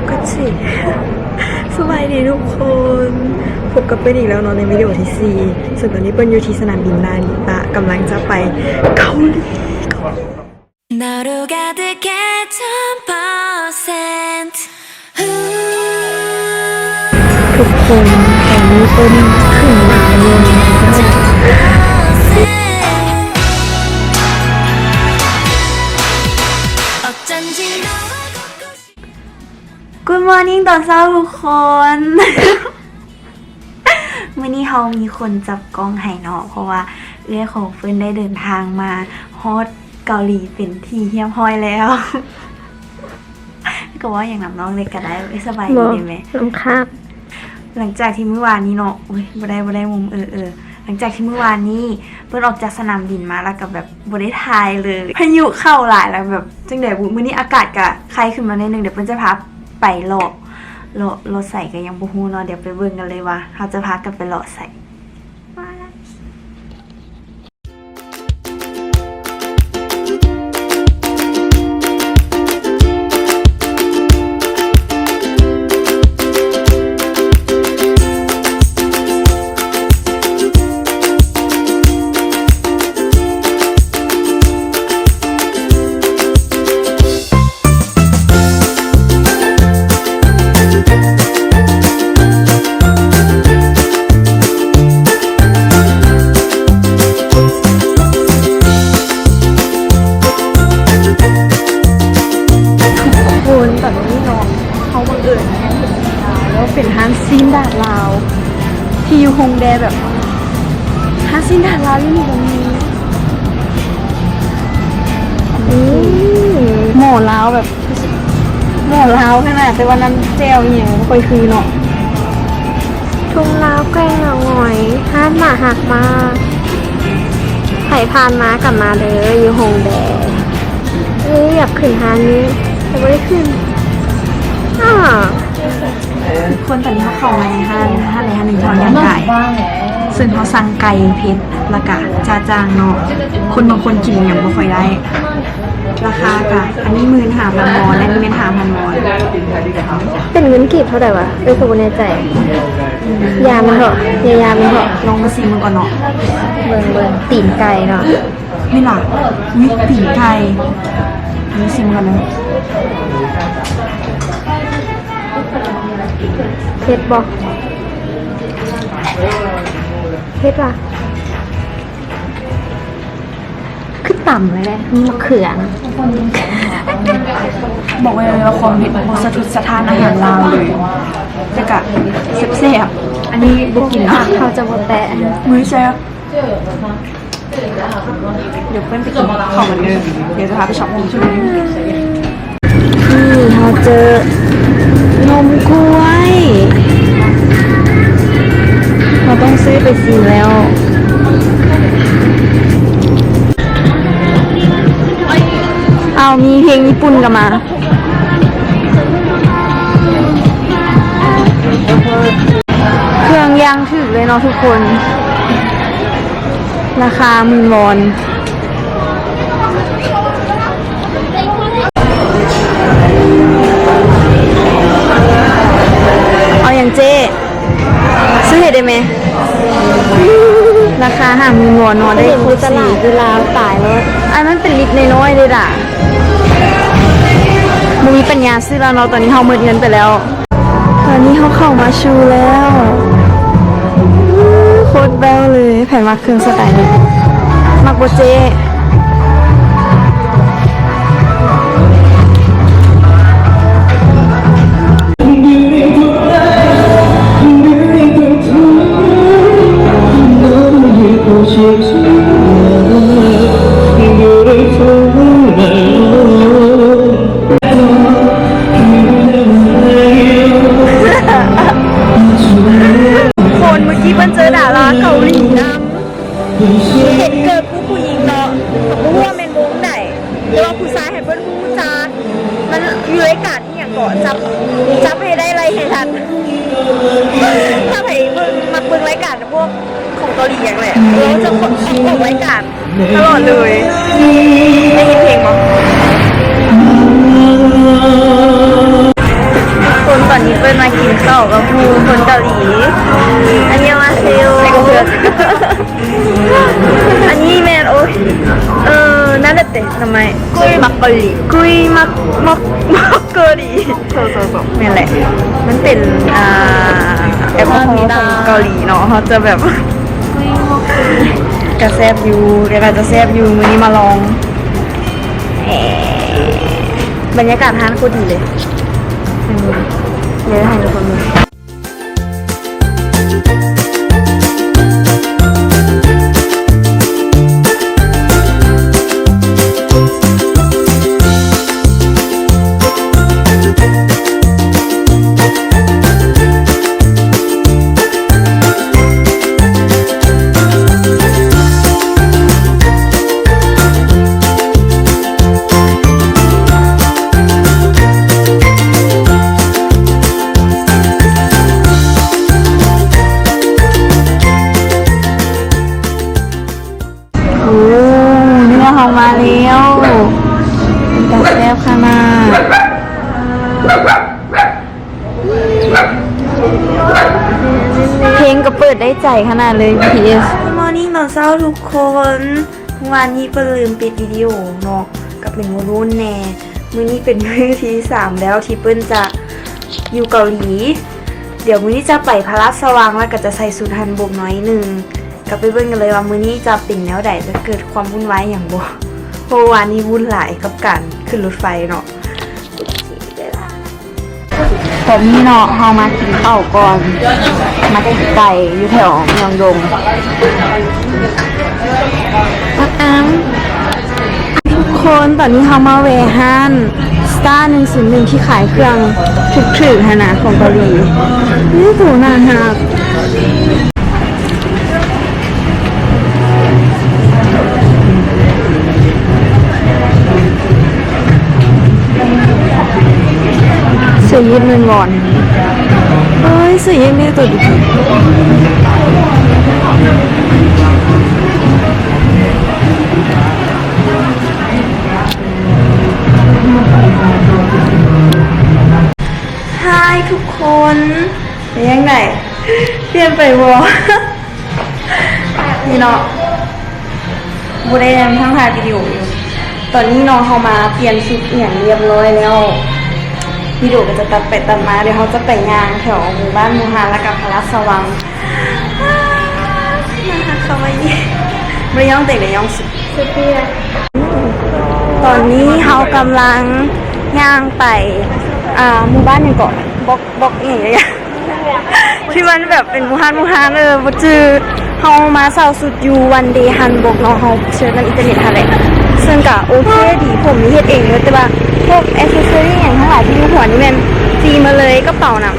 ก็สิสบายดีทุกคนพบกับเปิ้ลอีกแล้วเนาะในวิดีโอที่4ส่วนตอนนี้เปิ้ลอยู่ที่สนามบินนาริตะกำลังจะไปเกาหลีทุกคนตอนนี้เปิ้ลขึ้นมาเมืองGood morning ตอนเช้าทุกคน วันนี้เขามีคนจับกล้องให้เนาะเพราะว่าเอื้อของเฟิร์นได้เดินทางมาฮอตเกาหลีเป็นที่เฮียบห้อยแล้ว ก็ว่าอย่างน้ำน้องเล็กก็ได้สบายดีไหมน้ำครับหลังจากที่เมื่อวานนี้เนาะบ่ได้มุมหลังจากที่เมื่อวานนี้เพิ่นออกจากสนามบินมาแล้วกับแบบบ่ได้ทายเลยพายุเข้าหลายแล้วแบบจังได๋มื้อนี้อากาศก็ใครขึ้นมานิดนึงเดี๋ยวเพิ่นจะพาไปเลาะใส่ก็ยังบ่ฮู้เนาะเดี๋ยวไปเบิ่งกันเลยว่าเขาจะพากันไปเลาะใส่เป็นห้างซีนดาดลาวที่อยู่ฮงแดแบบห้างซีนดาดลาวที่นี่ก็มีหม้อลาวแบบหม้อลาวขนาดแต่ว่าน้ำเจลอย่างไม่ค่อยคือเนาะทุ่งลาวแกงหน่อยห้านหมาหักมาไผ่พานมากลับมาเลยอยู่ฮงแดอยากขึ้นห้างนี้แต่ไม่ได้ขึ้นคนตอนนี้เขาเข้ามาในห้างหนึ่งทอนย่างไก่ซึ่งเขาสั่งไก่เผ็ดละกะจ้าจางเนาะคนบางคนกินอย่างไม่ค่อยได้ราคากะอันนี้15,000 วอนและนี่เป็น5,000 วอนเป็นเงินกีบเท่าไหร่วะคือคนในใจยามันเหรอยามันเหรอลองมาซิมมันก่อนเนาะเบิ่งตีนไก่เนาะนี่หรอวิตีนไก่นี่ซิมกันเลยเผ็ดบอกเผ็ดว่ะขึ้นต่ำเลยมะเขือบอกไว้เลยว่าความเผ็ดมันสะทุดสะท้านอาหารลาวเลยแต่กะแซ่บๆอันนี้บุกินนะเขาจะมาแตะมื้อแซ่บเดี๋ยวเพื่อนไปกินข้าวเหมือนเดิมเดี๋ยวจะพาไปช็อปของช่วงนี้เราเจอนมกล้วยเราต้องซื้อไปซีแล้วเอามีเพลงญี่ปุ่นกันมาเครื่องย่างถึกเลยเนาะทุกคนราคา10,000 วอนเอาอย่างเจ๊ซื้อเห็ดได้ไหมราคา50,000 วอนนอนได้คุยตลาดเวลาตายแล้วอันนั้นเป็นลิตรน้อยๆเลยด่ะมึงมีปัญญาซื้อแล้วเนาะตอนนี้เขาหมดเงินไปแล้วตอนนี้เขาเข้ามาชูแล้วโคตรแบ๊วเลยแผ่นมาเครื่องสไตล์นี้มักโบเจคนเมื่อกี้มันเจอดาราเกาหลีนะเห็นเกิดผู้หญิงเนาะรู้ว่าเป็นวงไหนแต่ว่าผู้ชายเห็นเป็นผู้ชายมันอยู่ในการที่อย่างก่อนจับให้ได้ไรให้ทันถ้าใครมักเบิ่งรายการพวกของเกาหลีอย่างแหละเราจะออกรายการตลอดเลยได้ยินเพลงมั้ย กอลี กุยมักเกอรี โซนี่แหละ มันเป็นแอลกอฮอล์ของเกาหลีเนาะเขาจะแบบกระแซบอยู่เดี๋ยวเราจะแซบอยู่มื้อนี้มาลองบรรยากาศร้านโคตรดีเลยเดี๋ยวให้ทุกคนดูออกมาแล้วเป็นกาแฟขนาดเพลงก็เปิดได้ใจขนาดเลย BTS Good morning ตอนเช้าทุกคนวันนี้เปิดลืมปิดวิดีโอเนาะกับเป็นมื้อรุ่นแน่มื้อนี้เป็นมื้อที่3แล้วที่เปิ้ลจะอยู่เกาหลีเดี๋ยวมื้อนี้จะไปพระราชวังแล้วก็จะใส่สูทฮันบกน้อยหนึ่งกับไปเบิ่งกันเลยว่ามื้อนี้จะเป็นแนวใดจะเกิดความวุ่นวายอย่างบ่เพราะว่านี้วุ่นหลายกับการขึ้นรถไฟเนาะตอนนี้เนาะเฮามากินข้าวก่อนมากินไก่อยู่แถวเมืองดงทุกคนตอนนี้เฮามาแวะห้านสตาร์101ที่ขายเครื่องถูกๆนะของเกาหลีนี่ถูกน่าฮักเสื้อยืดเงินวอนเฮ้ยเสื้อยืดนี่ตัวดีฮายทุกคนเป็นยังไงเปลี่ยนไปวะนี่เนาะบูได้ยังทั้งถ่ายวิดีโออยู่ตอนนี้น้องเขามาเปลี่ยนชุดอย่างเรียบร้อยแล้ววิดีโอก็จะตัดไปตัดมาเดี๋ยวเขาจะไปงานแถวหมู่บ้านมูฮานและกับพระราชวังนะคะเขาไม่ไม่ย่องเตะเลยย่องสุดตอนนี้เขากำลังย่างไปหมู่บ้านหนึ่งก่อนบอกอย่างเงี้ยที่มันแบบเป็นมูฮานบ่จือเขามาเซาสุดอยู่วันเดย์ฮันบกเนาะเขาเชิญในอินเทอร์เน็ตอะไรซึ่งก็โอเคดีผมมีเฮ็ดเองเลยแต่ว่าพวกแอคเซสซอรี่อย่างทั้งหลายที่อยู่หัวนี่มันจีมาเลยกระเป๋านำ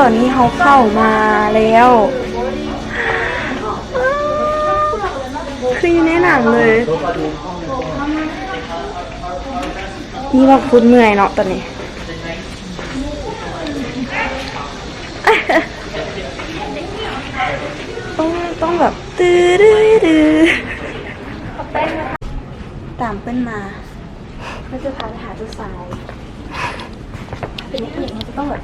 ตอนนี้เขาเข้ามาแล้วคืออยู่ในหนังเลยนี่บอกคุณเหนื่อยเนาะตอนนี้ ต้องแบบตื้อตามเปิ้นมาเขาจะพาไปหาเจ้าสาวเป็นนักเอกมันจะต้องแบบ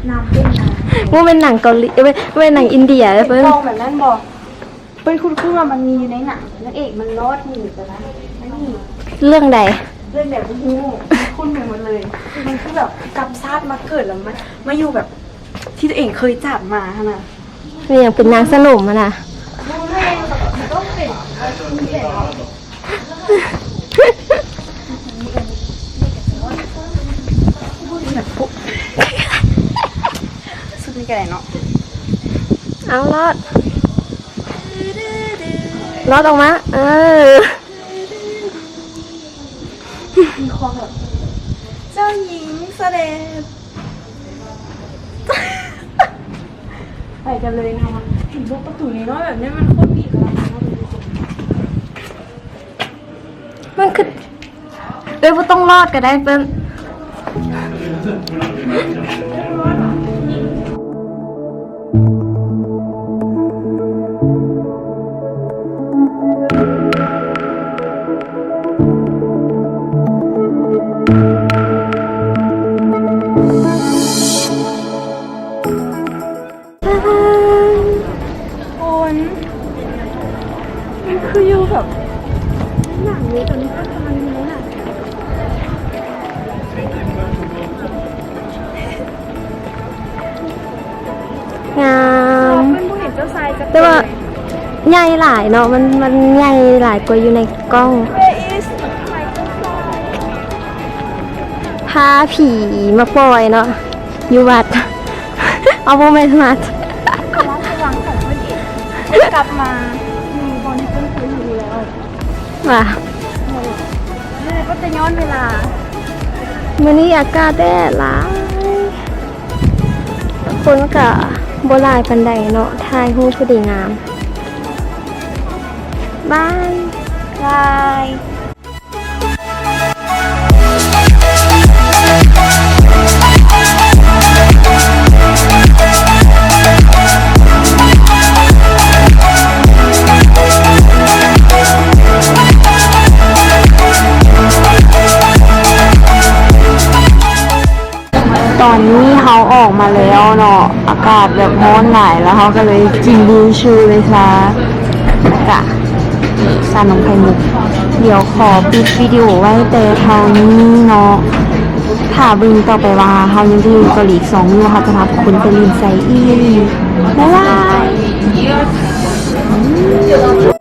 น้ำเปิ้นมาว่าเป็นหนังเกาหลีเป็นหนังอินเดียเลยเพิ่น มองแบบนั้นบอกเปิ้นคุ้นว่ามันมีอยู่ในหนังนักเอกมันรอดหนีไปแล้วไม่มี เรื่องใด เรื่องแบบฮู้คุ้นไปหมดเลยมันคือแบบกลับชาติมาเกิดแล้วมันมาอยู่แบบที่ตัวเองเคยจัดมาขนาด มันยังเป็นนางสนมอะนะ ต้องเป็นแบบปุ๊บสุดนี่กันไหนเนาะ เอารอดออกมามีความแบบเจ้าหญิงเสด็จไปกันเลยนะคะเห็นรูปประตูนี้เนาะแบบนี้มันโคตรบีบเราเนาะ มันคือว่าต้องรอดก็ได้เพิ่นคนมันคืออยู่แบบหนังนี้ตอนนี้ก็กำลังอยู่ในหนัง งาม เป็นผู้เห็นเจ้าชายจะ แต่ว่าใหญ่หลายเนาะมันใหญ่หลายกว่าอยู่ในกล้อง พาผีมาปล่อยเนาะอยู่วัด เอาโมเมนต์มา ร้านสว่างของเพื่อนเองกลับมามีบอลที่เพื่อนเคยอยู่แล้ว ว่า เลยก็จะย้อนเวลา มื้อนี้อากาศแดดหลายคนก็บ่หลายปานใดเนาะถ่ายรูปก็ดีงามบาย บาย ตอนนี้เขาออกมาแล้วเนาะอากาศแบบร้อนหลายแล้วเขาก็เลยกินบูชูเลยซะกะชานมไข่มุกเดี๋ยวขอปิดวิดีโอไว้แต่เท่านี้เนาะถ้าเบิ่งต่อไปว่าเขายังจะอยู่เกาหลี2 มื้อเขาจะพาคุณไปลินไซอีบ๊ายบาย